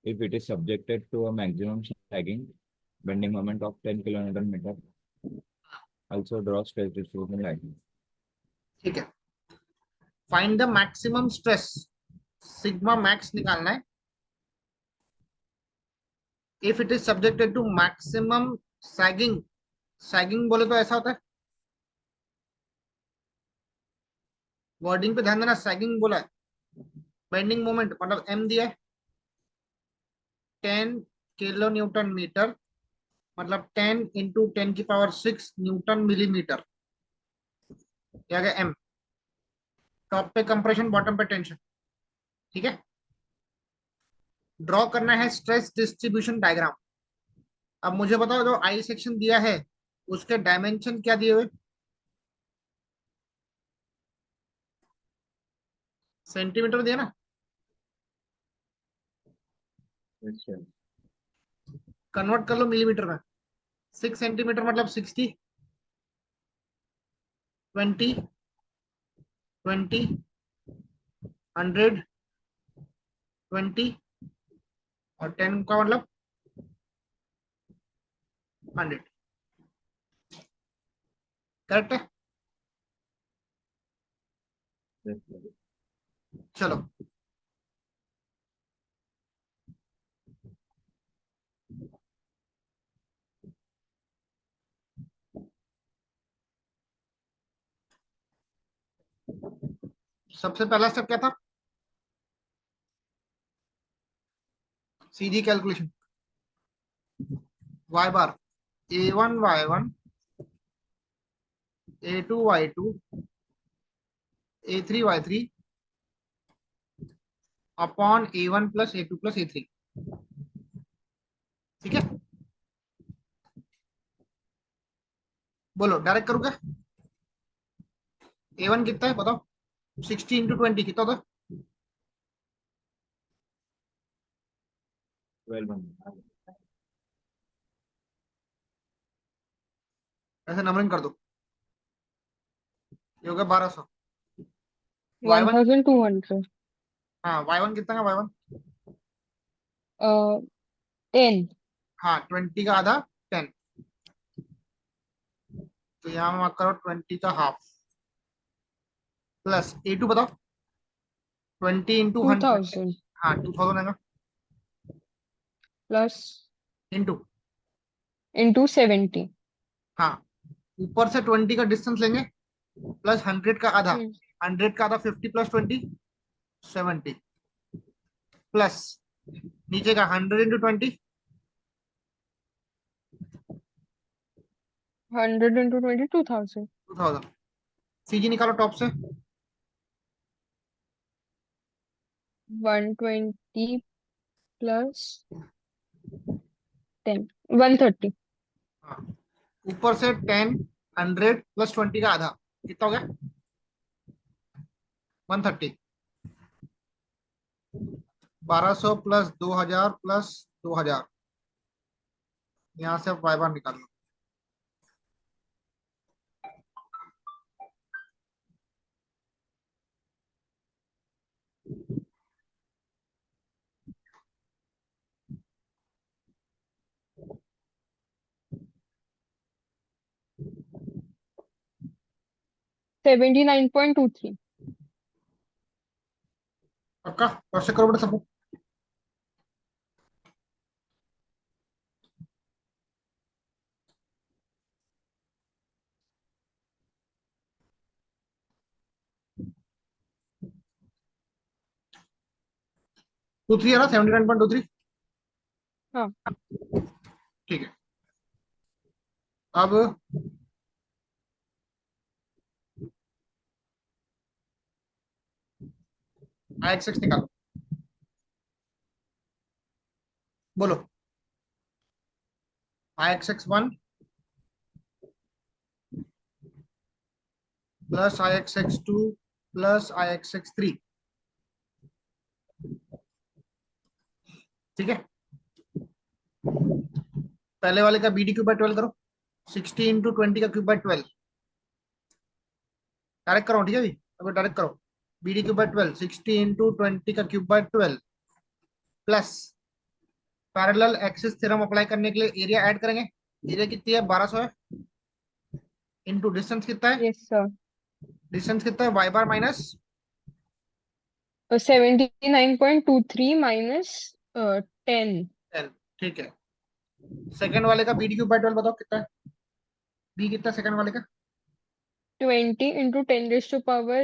[SPEAKER 3] if it is subjected to a maximum sagging bending moment of 10 kilonewton meter. Also draw stress distribution line.
[SPEAKER 1] ठीक है, find the maximum stress, sigma max निकालना है। If it is subjected to maximum sagging, sagging बोले तो ऐसा होता है, wording पे ध्यान देना, सैगिंग बोला है। बेंडिंग मोमेंट मतलब एम दिया है 10 किलो न्यूटन मीटर, मतलब 10 इंटू 10 की पावर 6 न्यूटन मिलीमीटर, क्या गया एम। टॉप पे कंप्रेशन, बॉटम पे टेंशन, ठीक है। ड्रॉ करना है स्ट्रेस डिस्ट्रीब्यूशन डायग्राम। अब मुझे बताओ जो आई सेक्शन दिया है उसके डायमेंशन क्या दिए हुए? सेंटीमीटर दिया ना,
[SPEAKER 3] Yes, sir.
[SPEAKER 1] कन्वर्ट कर लो मिलीमीटर में। 6 सेंटीमीटर मतलब 60, 20, 20, 100, 20 और 10 का मतलब 100। करेक्ट है। चलो सबसे पहला स्टेप क्या था? सीधी कैलकुलेशन। वाई बार A1 Y1 A2 Y2 A3 Y3 upon A1 plus A2 plus A3। ठीक है, बोलो डायरेक्ट करूँ क्या? A1 कितना है बताओ? 60 × 20 कितना होता है?
[SPEAKER 3] 12
[SPEAKER 1] ऐसे नंबरिंग कर दो, ये हो गया 1200। Y1
[SPEAKER 2] 1200।
[SPEAKER 1] हाँ Y1 कितना है? Y1
[SPEAKER 2] 10।
[SPEAKER 1] हाँ 20 का आधा 10, तो यहाँ में मार्क करो 20 का हाफ प्लस A2 बताओ 20 × 100।
[SPEAKER 2] 2000
[SPEAKER 1] हाँ 2000 आएगा
[SPEAKER 2] प्लस
[SPEAKER 1] इंटू
[SPEAKER 2] इंटू 70।
[SPEAKER 1] हाँ ऊपर से 20 का डिस्टेंस लेंगे प्लस 100 का आधा, 100 का आधा 50 प्लस 20 70 प्लस नीचे का 100 × 20
[SPEAKER 2] 100 × 20 2000।
[SPEAKER 1] 2000। सीजी निकालो टॉप से
[SPEAKER 2] 120 प्लस 10 130।
[SPEAKER 1] हाँ ऊपर से 10 100 प्लस 20 का आधा कितना हो गया? 130। 1200 प्लस 2000 प्लस 2000, यहाँ से आप वाई बार निकाल लो।
[SPEAKER 2] सेवेंटी 9.23।
[SPEAKER 1] पक्का क्रॉस चेक करो बेटा सबको। टू थ्री है ना? 79.23।
[SPEAKER 2] हाँ।
[SPEAKER 1] ठीक है, अब IXX निकालो, बोलो IXX1 plus IXX2 plus IXX3। ठीक है, पहले वाले का BD क्यूब बाय 12 करो, 60 × 20 का क्यूब बाय 12। डायरेक्ट करो, ठीक है जी, अभी डायरेक्ट करो। BD क्यूब बाय 12 60 × 20 का cube by 12 plus parallel axis theorem apply करने के लिए एरिया ऐड करेंगे। एरिया कितनी है? 1200 है, इनटू डिस्टेंस कितना है?
[SPEAKER 2] Yes sir.
[SPEAKER 1] डिस्टेंस कितना है? Y bar minus
[SPEAKER 2] 79.23 minus 10।
[SPEAKER 1] 10। ठीक है, सेकंड वाले का BD क्यूब बाय 12 बताओ कितना है? बी कितना सेकंड वाले का?
[SPEAKER 2] 20 into 10 to power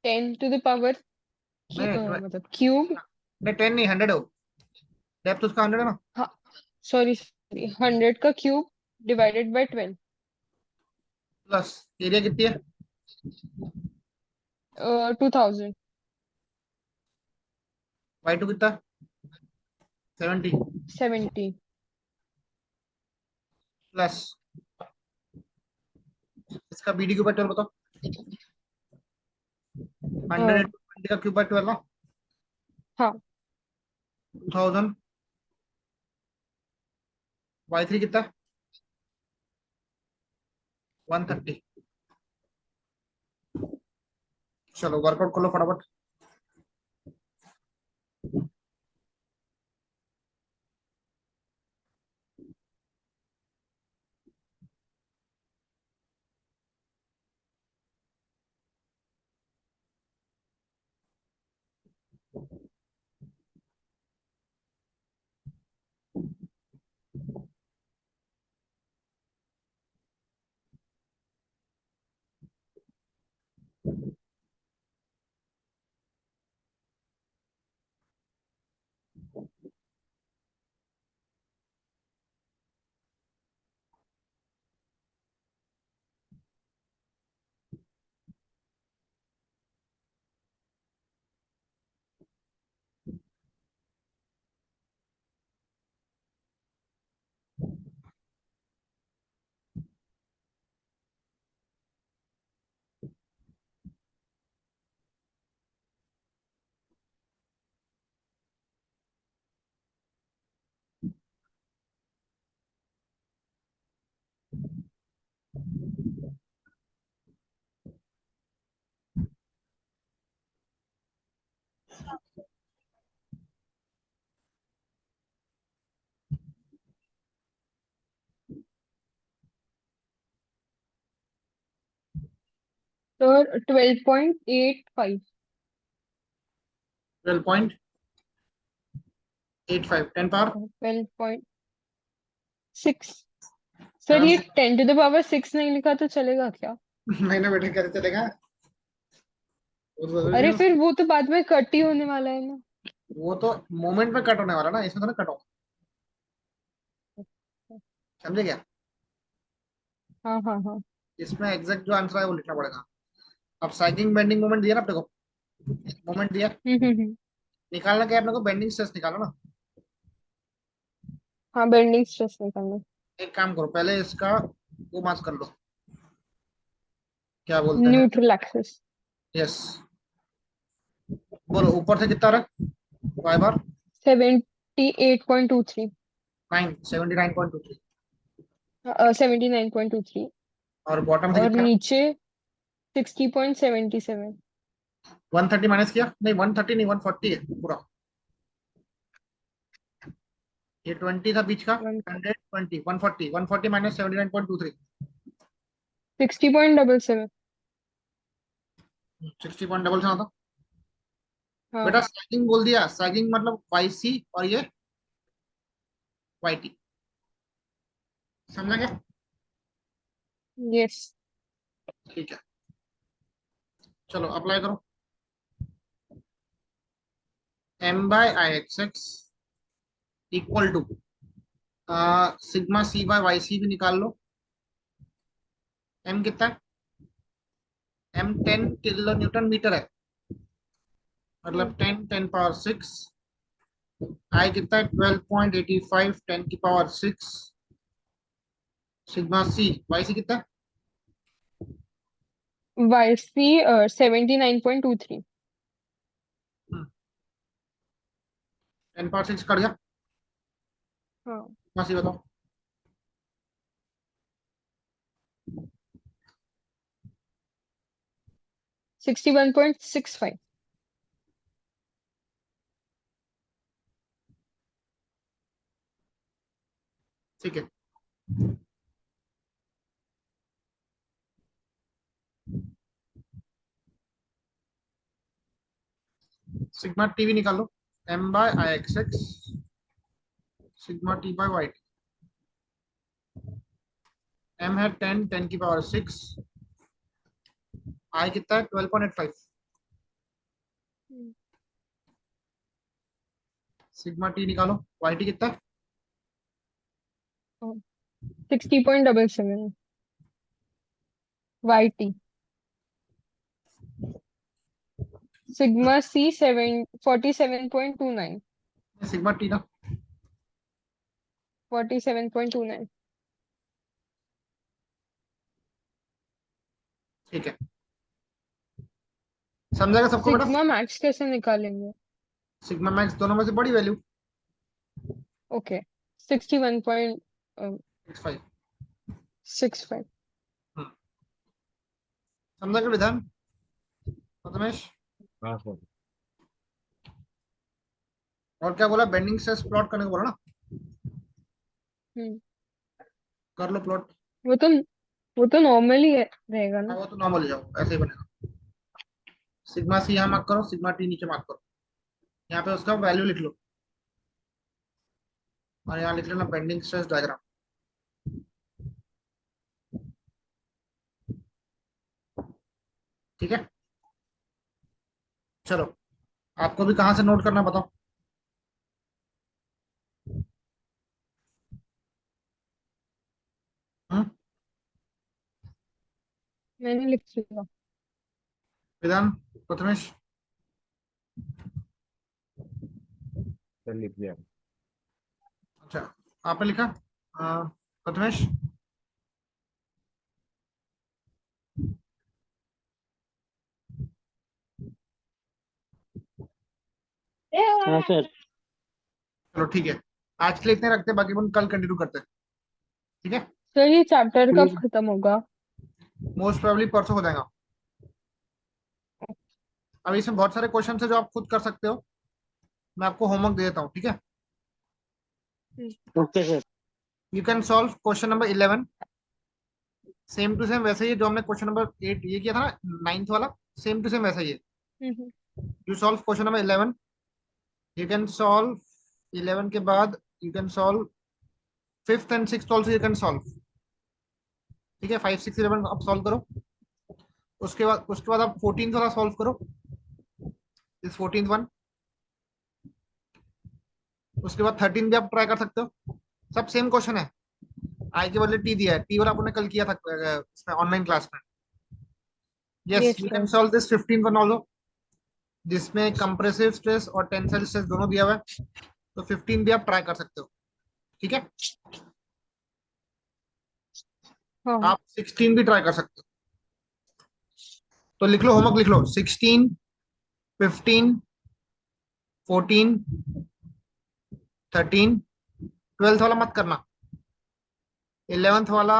[SPEAKER 2] 10 to the power
[SPEAKER 1] नहीं
[SPEAKER 2] मतलब क्यूब।
[SPEAKER 1] नहीं 10 नहीं 100 हो, डेप्थ उसका 100 है ना।
[SPEAKER 2] हाँ सॉरी 100 का cube divided by 12।
[SPEAKER 1] Plus area कितनी है?
[SPEAKER 2] 2000।
[SPEAKER 1] Y2 कितना? 70
[SPEAKER 2] 70
[SPEAKER 1] प्लस इसका BD क्यूब बाय 12 बताओ। 100 × 20 का क्यूब बाय 12 ना।
[SPEAKER 2] हाँ
[SPEAKER 1] 2000। Y3 कितना? 130। चलो वर्कआउट कर लो फटाफट।
[SPEAKER 2] तो 12.85।
[SPEAKER 1] 12.85 10 पावर
[SPEAKER 2] 12.6। सर ये 10 to the power 6 नहीं लिखा तो चलेगा क्या?
[SPEAKER 1] नहीं ना बेटे, कैसे चलेगा? वो तो जरूरी
[SPEAKER 2] अरे
[SPEAKER 1] नहीं।
[SPEAKER 2] फिर वो तो बाद में कट ही होने वाला है ना।
[SPEAKER 1] वो तो मोमेंट में कट होने वाला ना, इसमें तो ना कट होगा। समझे क्या?
[SPEAKER 2] हाँ हाँ हाँ।
[SPEAKER 1] इसमें एग्जैक्ट जो आंसर है वो लिखना पड़ेगा। अब साइकिंग बेंडिंग मोमेंट दिया ना अपने को, मोमेंट दिया,
[SPEAKER 2] हम्म।
[SPEAKER 1] निकालना क्या है अपने को? बेंडिंग स्ट्रेस निकालना ना।
[SPEAKER 2] हाँ बेंडिंग स्ट्रेस निकालना।
[SPEAKER 1] एक काम करो, पहले इसका वो मास कर लो, क्या बोलते हैं।
[SPEAKER 2] Neutral axis.
[SPEAKER 1] यस, बोलो ऊपर से कितना रहा? वाई बार
[SPEAKER 2] 78.23।
[SPEAKER 1] 79.23।
[SPEAKER 2] 79.23।
[SPEAKER 1] और बॉटम से
[SPEAKER 2] और
[SPEAKER 1] कितना?
[SPEAKER 2] नीचे 60.77।
[SPEAKER 1] 130 माइनस किया, नहीं 130 नहीं 140 है पूरा। ये 20 था बीच का, 120 140 140 माइनस 79.23।
[SPEAKER 2] 60.77।
[SPEAKER 1] 60.77 था।
[SPEAKER 2] हाँ।
[SPEAKER 1] बेटा सैगिंग बोल दिया, सैगिंग मतलब वाई सी और ये वाई टी। समझा क्या?
[SPEAKER 2] यस।
[SPEAKER 1] ठीक है, चलो अप्लाई करो। M by I X X equal to sigma C by Y C भी निकाल लो। एम कितना है? एम 10 किलो न्यूटन मीटर है, मतलब 10 10 पावर 6। आई कितना है? 12.85 10 की power 6। Sigma C Y C कितना है?
[SPEAKER 2] YC 79.23।
[SPEAKER 1] 10 पावर 6 कट गया।
[SPEAKER 2] हाँ।
[SPEAKER 1] सिग्मा सी बताओ।
[SPEAKER 2] 61.65।
[SPEAKER 1] ठीक है, सिग्मा टी भी निकालो। M by I X X sigma T by Y T. M है 10 10 की पावर 6। आई कितना है? 12.85। सिग्मा टी निकालो, वाई टी कितना है?
[SPEAKER 2] 60.77। YT sigma C 47.29।
[SPEAKER 1] Sigma T ना।
[SPEAKER 2] 47.29।
[SPEAKER 1] ठीक है, समझाएगा सबको बेटा?
[SPEAKER 2] सिग्मा मैक्स कैसे निकालेंगे?
[SPEAKER 1] सिग्मा मैक्स दोनों में से बड़ी वैल्यू
[SPEAKER 2] ओके। 61.65।
[SPEAKER 1] 65। समझा क्या विधान प्रथमेश?
[SPEAKER 3] हाँ सर।
[SPEAKER 1] और क्या बोला? बेंडिंग स्ट्रेस प्लॉट करने को बोला ना,
[SPEAKER 2] हम्म।
[SPEAKER 1] कर लो प्लॉट।
[SPEAKER 2] वो तो वो तो नॉर्मली रहेगा
[SPEAKER 1] हाँ
[SPEAKER 2] ना।
[SPEAKER 1] वो तो नॉर्मल जाओ, ऐसे ही बनेगा। सिग्मा सी यहाँ मार्क करो, सिग्मा टी नीचे मार्क करो। यहाँ पे उसका वैल्यू लिख लो और यहाँ लिख लेना बेंडिंग स्ट्रेस डायग्राम। ठीक है, चलो आपको भी कहाँ से नोट करना बताओ। हम्म,
[SPEAKER 2] मैंने लिख लिया।
[SPEAKER 1] विधान, प्रथमेश,
[SPEAKER 3] सर लिख दिया।
[SPEAKER 1] अच्छा आपने लिखा। प्रथमेश,
[SPEAKER 4] हाँ सर।
[SPEAKER 1] चलो ठीक है, आज के लिए इतने रखते हैं, बाकी अपन कल कंटिन्यू करते हैं। ठीक है,
[SPEAKER 2] सर ये चैप्टर कब
[SPEAKER 4] ठीक।
[SPEAKER 2] खत्म होगा?
[SPEAKER 1] मोस्ट प्रोबेबली परसों हो जाएगा। अब इसमें बहुत सारे क्वेश्चन है जो आप खुद कर सकते हो, मैं आपको होमवर्क दे देता हूँ। ठीक है,
[SPEAKER 4] okay sir.
[SPEAKER 1] You can solve question number 11, same to same वैसे ही जो हमने क्वेश्चन नंबर 8 ये किया था ना, 9th वाला, सेम टू सेम वैसा ही है।
[SPEAKER 2] Hmm.
[SPEAKER 1] You solve question number 11, you can solve 11 के बाद you can solve 5th and 6th also you can solve. ठीक है, 5 6 11 आप सॉल्व करो, उसके बाद आप 14th वाला सॉल्व करो, इस 14th वन। उसके बाद 13 भी आप ट्राई कर सकते हो, सब सेम क्वेश्चन है, आई के बदले टी दिया है, टी वाला आपने कल किया था इसमें ऑनलाइन क्लास में। Yes,
[SPEAKER 2] yes
[SPEAKER 1] you can
[SPEAKER 2] sir.
[SPEAKER 1] Solve this 15th one also, जिसमें कंप्रेसिव स्ट्रेस और टेंसाइल स्ट्रेस दोनों दिया हुआ है, तो 15 भी आप ट्राई कर सकते हो। ठीक है,
[SPEAKER 2] हाँ।
[SPEAKER 1] आप 16 भी ट्राई कर सकते हो। तो लिख लो, होमवर्क लिख लो, 16, 15, 14, 13, 12th वाला मत करना, 11th वाला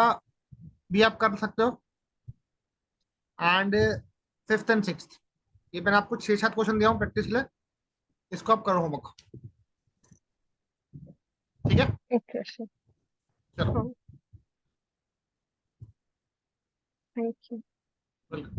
[SPEAKER 1] भी आप कर सकते हो, एंड 5th एंड 6th। ये मैंने आपको 6 7 क्वेश्चन दिया हूँ प्रैक्टिस के लिए, इसको आप करो होमवर्क। ठीक है,
[SPEAKER 2] ओके सर।
[SPEAKER 1] चलो।
[SPEAKER 2] हाँ, थैंक यू।
[SPEAKER 1] वेलकम।